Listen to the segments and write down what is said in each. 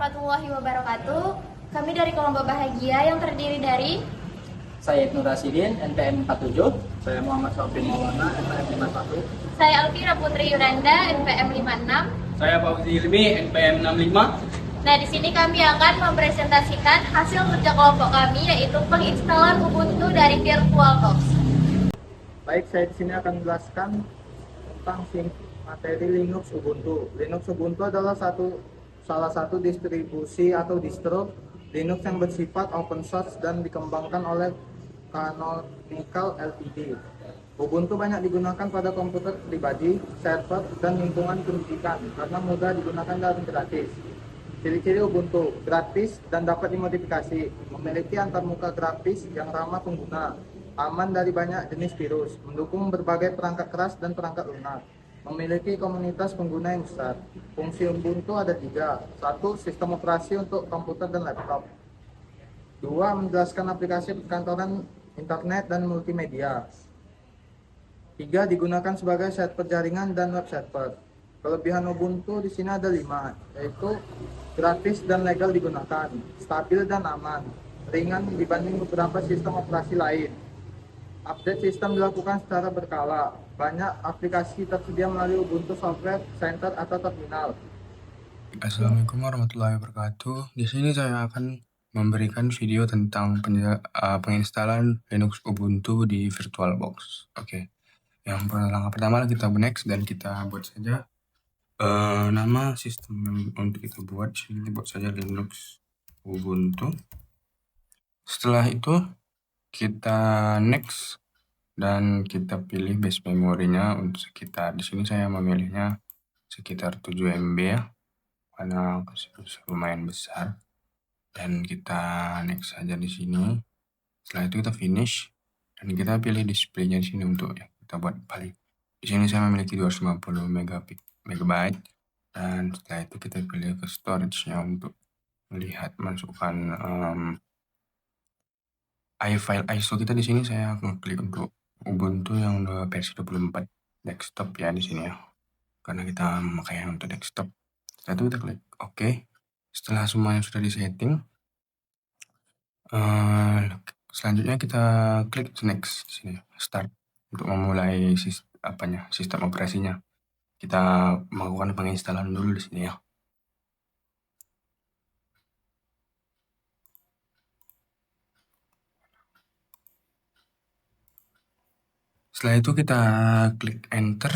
warahmatullahi wabarakatuh. Kami dari kelompok bahagia yang terdiri dari Saya Ibnu Rasidin, NPM 47. Saya Muhammad Sofin Maulana, NPM 51. saya Alvira Putri Yuranda, NPM 56. Saya Fauzi Ilmi, NPM 65. Nah, di sini kami akan mempresentasikan hasil kerja kelompok kami, yaitu penginstalan Ubuntu dari VirtualBox. Baik, saya di sini akan menjelaskan tentang materi Linux Ubuntu. Linux Ubuntu adalah salah satu distribusi atau distro Linux yang bersifat open source dan dikembangkan oleh Canonical Ltd. Ubuntu banyak digunakan pada komputer pribadi, server, dan lingkungan pendidikan karena mudah digunakan dan gratis. Ciri-ciri Ubuntu: gratis dan dapat dimodifikasi, memiliki antarmuka grafis yang ramah pengguna, aman dari banyak jenis virus, mendukung berbagai perangkat keras dan perangkat lunak, memiliki komunitas pengguna yang besar. Fungsi Ubuntu ada 3. 1. Sistem operasi untuk komputer dan laptop. 2. Menjelaskan aplikasi perkantoran, internet, dan multimedia. 3. Digunakan sebagai server jaringan dan web server. Kelebihan Ubuntu di sini ada 5, yaitu gratis dan legal digunakan, stabil dan aman, ringan dibanding beberapa sistem operasi lain. Update sistem dilakukan secara berkala. Banyak aplikasi tersedia melalui Ubuntu Software Center atau terminal. Assalamualaikum warahmatullahi wabarakatuh. Di sini saya akan memberikan video tentang penginstalan Linux Ubuntu di VirtualBox. Oke. Yang langkah pertama kita next dan kita buat saja nama sistem yang untuk kita buat. Sini buat saja Linux Ubuntu. Setelah itu kita next dan kita pilih base memorinya untuk sekitar, di sini saya memilihnya sekitar 7 MB ya, karena lumayan besar, dan kita next saja di sini. Setelah itu kita finish dan kita pilih displaynya di sini untuk ya kita buat balik. Di sini saya memiliki 250 MB dan setelah itu kita pilih ke storage-nya untuk melihat masukkan file ISO kita. Di sini saya akan klik untuk Ubuntu yang versi 24 desktop ya di sini ya, karena kita memakai yang untuk desktop. Setelah itu kita klik OK. Setelah semuanya sudah disetting, selanjutnya kita klik next di sini, start, untuk memulai sistem operasinya. Kita melakukan penginstalan dulu di sini ya. Setelah itu kita klik enter.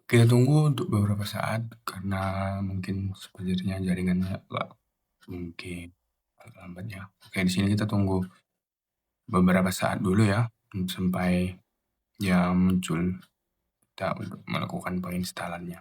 Kita tunggu untuk beberapa saat karena mungkin sepertinya jaringannya mungkin agak lambat ya. Oke, di sini kita tunggu beberapa saat dulu ya sampai dia muncul kita untuk melakukan penginstalannya.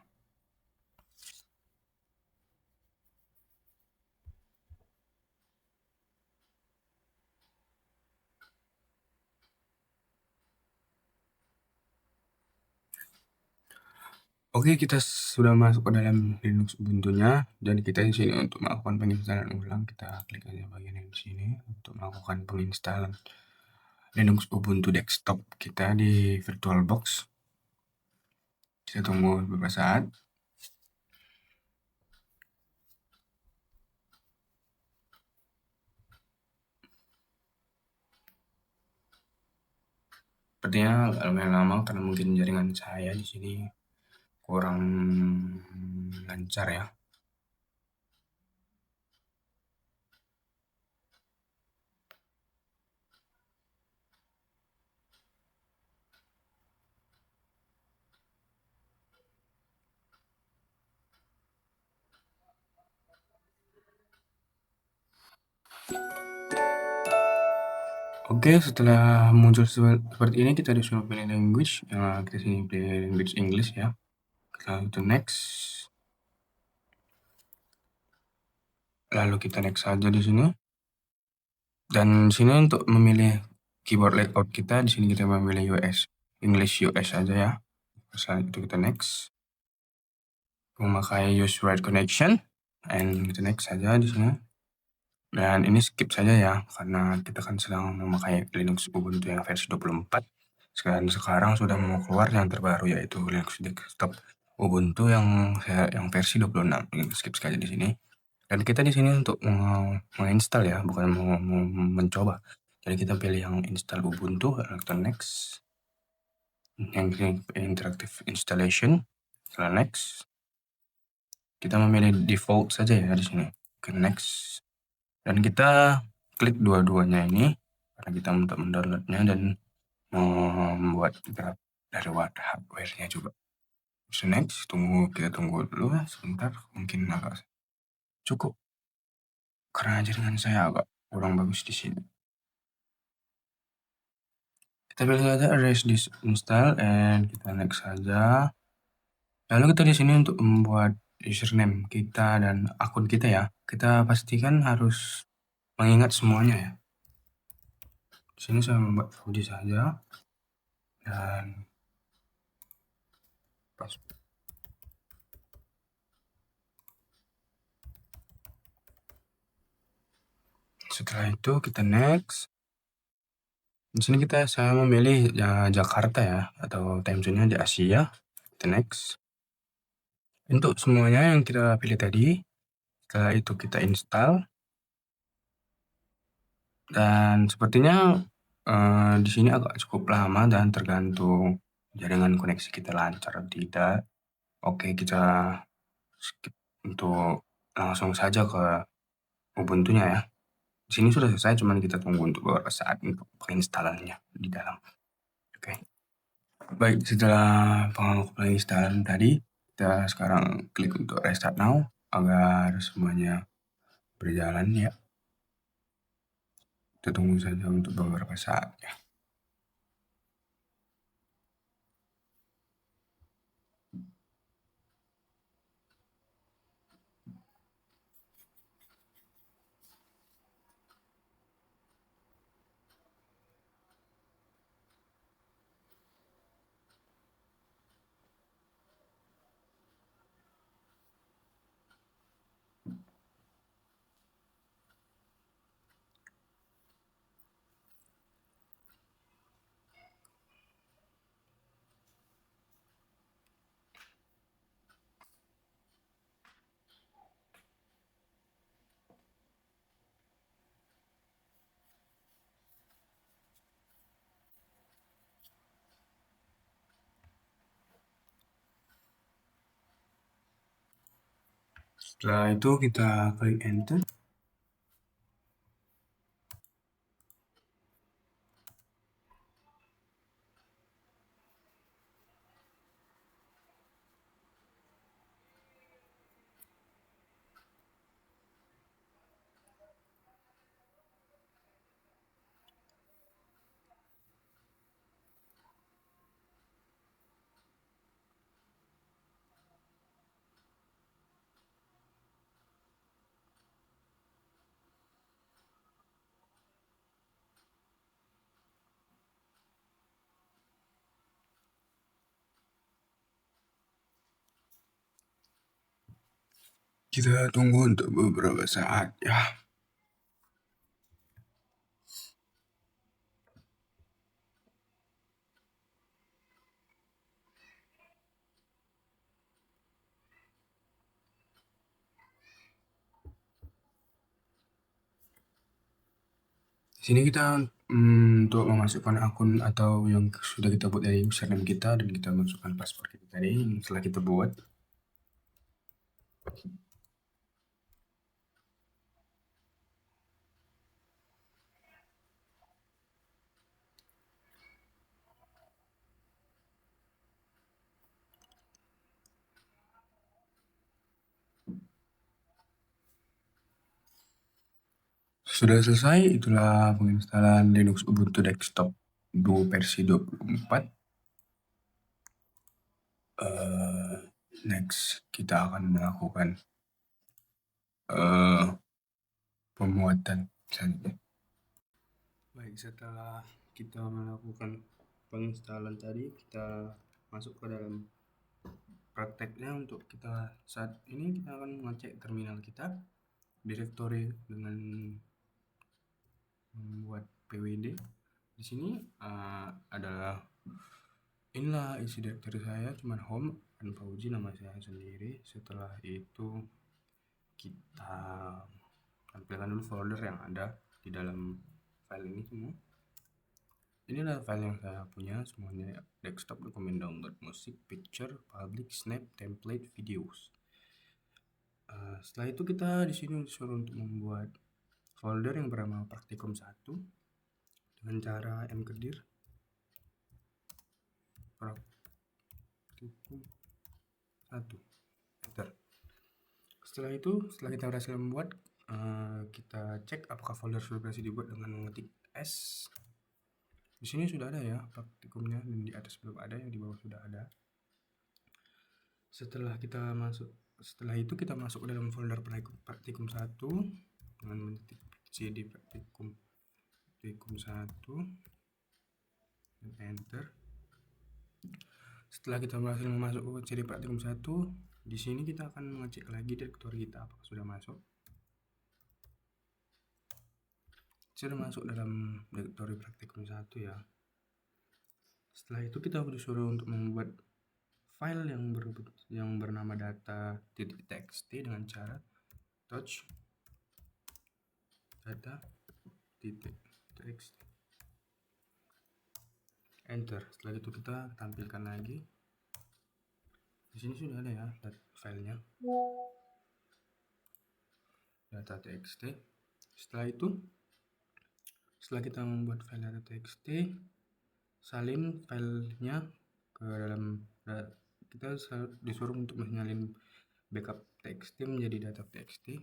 Oke, kita sudah masuk ke dalam Linux Ubuntu-nya dan kita di sini untuk melakukan penginstalan ulang. Kita klik aja bagian yang di sini untuk melakukan penginstalan Linux Ubuntu desktop kita di VirtualBox. Kita tunggu beberapa saat. Sepertinya lumayan lama karena mungkin jaringan saya di sini kurang lancar ya. Oke, setelah muncul seperti ini kita disuruh pilih language. Kita sini pilih language English ya. Lalu itu next. Lalu kita next saja di sini. Dan di sini untuk memilih keyboard layout kita, di sini kita memilih English US aja ya. Setelah itu kita next. Memakai use right connection, and kita next saja di sini. Dan ini skip saja ya, karena kita kan sedang memakai Linux Ubuntu yang versi 24. Sekarang sudah mau keluar yang terbaru, yaitu Linux Desktop Ubuntu yang versi 26. Skip saja di sini. Dan kita di sini untuk menginstal ya, bukan mau mencoba. Jadi kita pilih yang install Ubuntu, tekan next. Yang interactive installation, setelah next. Kita memilih default saja ya di sini. Ke next. Dan kita klik dua-duanya ini karena kita untuk mendownloadnya dan membuat dari hardware-nya juga. So next, kita tunggu dulu ya sebentar, mungkin agak cukup karena jaringan saya agak kurang bagus di sini. Kita pilih saja erase this install and kita next saja. Lalu kita di sini untuk membuat username kita dan akun kita ya. Kita pastikan harus mengingat semuanya ya. Di sini saya membuat Fuji saja dan password. Setelah itu kita next. Di sini saya memilih Jakarta ya, atau time zone-nya di Asia. Kita next. Untuk semuanya yang kita pilih tadi, setelah itu kita install. Dan sepertinya di sini agak cukup lama dan tergantung jaringan koneksi kita lancar atau tidak. Oke, kita skip untuk langsung saja ke Ubuntu-nya ya. Di sini sudah selesai, cuman kita tunggu untuk beberapa saat untuk penginstalannya di dalam. Oke. Baik, setelah penginstalan tadi, kita sekarang klik untuk restart now agar semuanya berjalan ya. Kita tunggu saja untuk beberapa saat ya. Setelah itu kita klik enter. Kita tunggu untuk beberapa saat ya. Di sini kita untuk memasukkan akun atau yang sudah kita buat dari username kita dan kita masukkan password kita tadi yang setelah kita buat. Sudah selesai, itulah penginstalan Linux Ubuntu Desktop versi 24. Next, kita akan melakukan pemuatan selanjutnya. Baik, setelah kita melakukan penginstalan tadi, kita masuk ke dalam prakteknya. Untuk kita saat ini kita akan mengecek terminal kita. directory dengan membuat pwd. Di sini adalah inilah isi directory saya, cuman home dan Fauzi nama saya sendiri. Setelah itu kita tampilkan dulu folder yang ada di dalam file ini semua. Ini adalah file yang saya punya semuanya: desktop, dokumen download, musik, picture, public, snap, template, videos. Setelah itu kita di sini disuruh untuk membuat folder yang bernama praktikum 1 dengan cara mkedir praktikum 1, enter. Setelah itu, setelah kita berhasil membuat, kita cek apakah folder sudah berhasil dibuat dengan mengetik S. Di sini sudah ada ya praktikumnya, dan di atas belum ada, yang di bawah sudah ada. Setelah itu kita masuk ke dalam folder praktikum 1 dengan mengetik cd praktikum 1 dan enter. Setelah kita berhasil masuk ke cd praktikum 1, di sini kita akan mengecek lagi direktori kita apakah sudah masuk. Sudah masuk dalam direktori praktikum 1 ya. Setelah itu kita disuruh untuk membuat file yang bernama data.txt dengan cara touch data.txt, enter. Setelah itu kita tampilkan lagi. Di sini sudah ada ya filenya data.txt. Setelah kita membuat file data.txt, salin filenya ke dalam, kita disuruh untuk menyalin backup txt menjadi data.txt.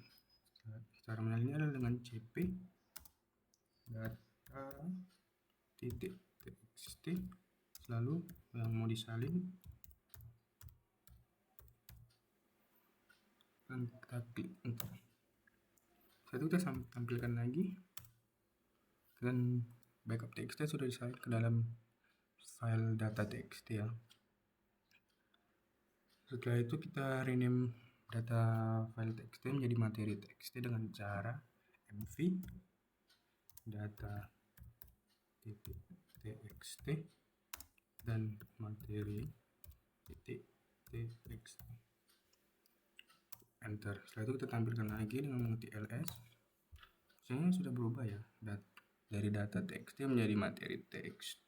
Cara menyalinnya adalah dengan cp data.txt, lalu yang mau disalin dan kita klik enter. Setelah itu kita tampilkan lagi, dan backup txt sudah disalin ke dalam file data.txt ya. Setelah itu kita rename data file txt menjadi materi txt dengan cara mv data.txt dan materi.txt, enter. Setelah itu kita tampilkan lagi dengan mengetik ls. Sebenarnya sudah berubah ya, dari data.txt menjadi materi txt.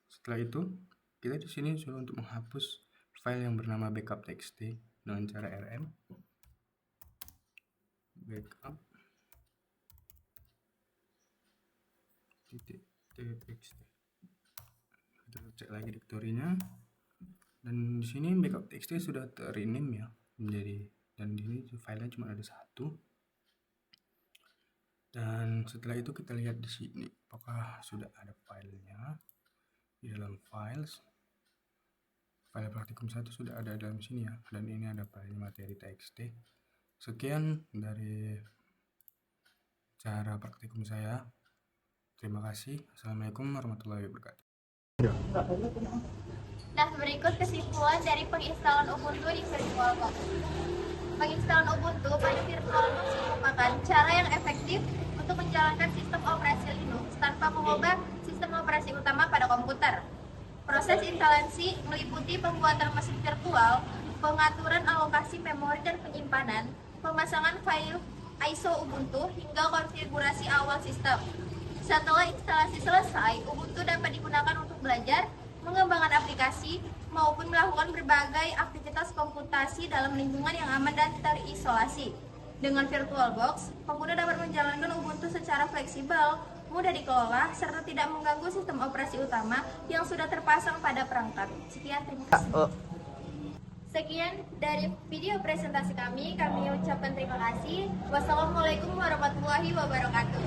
Setelah itu kita di sini suruh untuk menghapus file yang bernama backup.txt dengan cara rm backup.txt. Kita cek lagi direktorinya, dan di sini backup.txt sudah terrename ya menjadi, dan di sini filenya cuma ada satu. Dan setelah itu kita lihat di sini apakah sudah ada filenya. Di dalam files, file praktikum 1 sudah ada dalam sini ya, dan ini ada file materi txt. Sekian dari cara praktikum saya. Terima kasih. Assalamualaikum warahmatullahi wabarakatuh. Nah, berikut kesimpulan dari penginstalan Ubuntu di VirtualBox. Penginstalan Ubuntu pada VirtualBox merupakan cara yang efektif untuk menjalankan sistem operasi Linux tanpa mengubah sistem operasi utama pada komputer. Proses instalasi meliputi pembuatan mesin virtual, pengaturan alokasi memori dan penyimpanan, pemasangan file ISO Ubuntu, hingga konfigurasi awal sistem. Setelah instalasi selesai, Ubuntu dapat digunakan untuk belajar, mengembangkan aplikasi, maupun melakukan berbagai aktivitas komputasi dalam lingkungan yang aman dan terisolasi. Dengan VirtualBox, pengguna dapat menjalankan Ubuntu secara fleksibel, mudah dikelola, serta tidak mengganggu sistem operasi utama yang sudah terpasang pada perangkat. Sekian, terima kasih. Sekian dari video presentasi kami ucapkan terima kasih. Wassalamualaikum warahmatullahi wabarakatuh.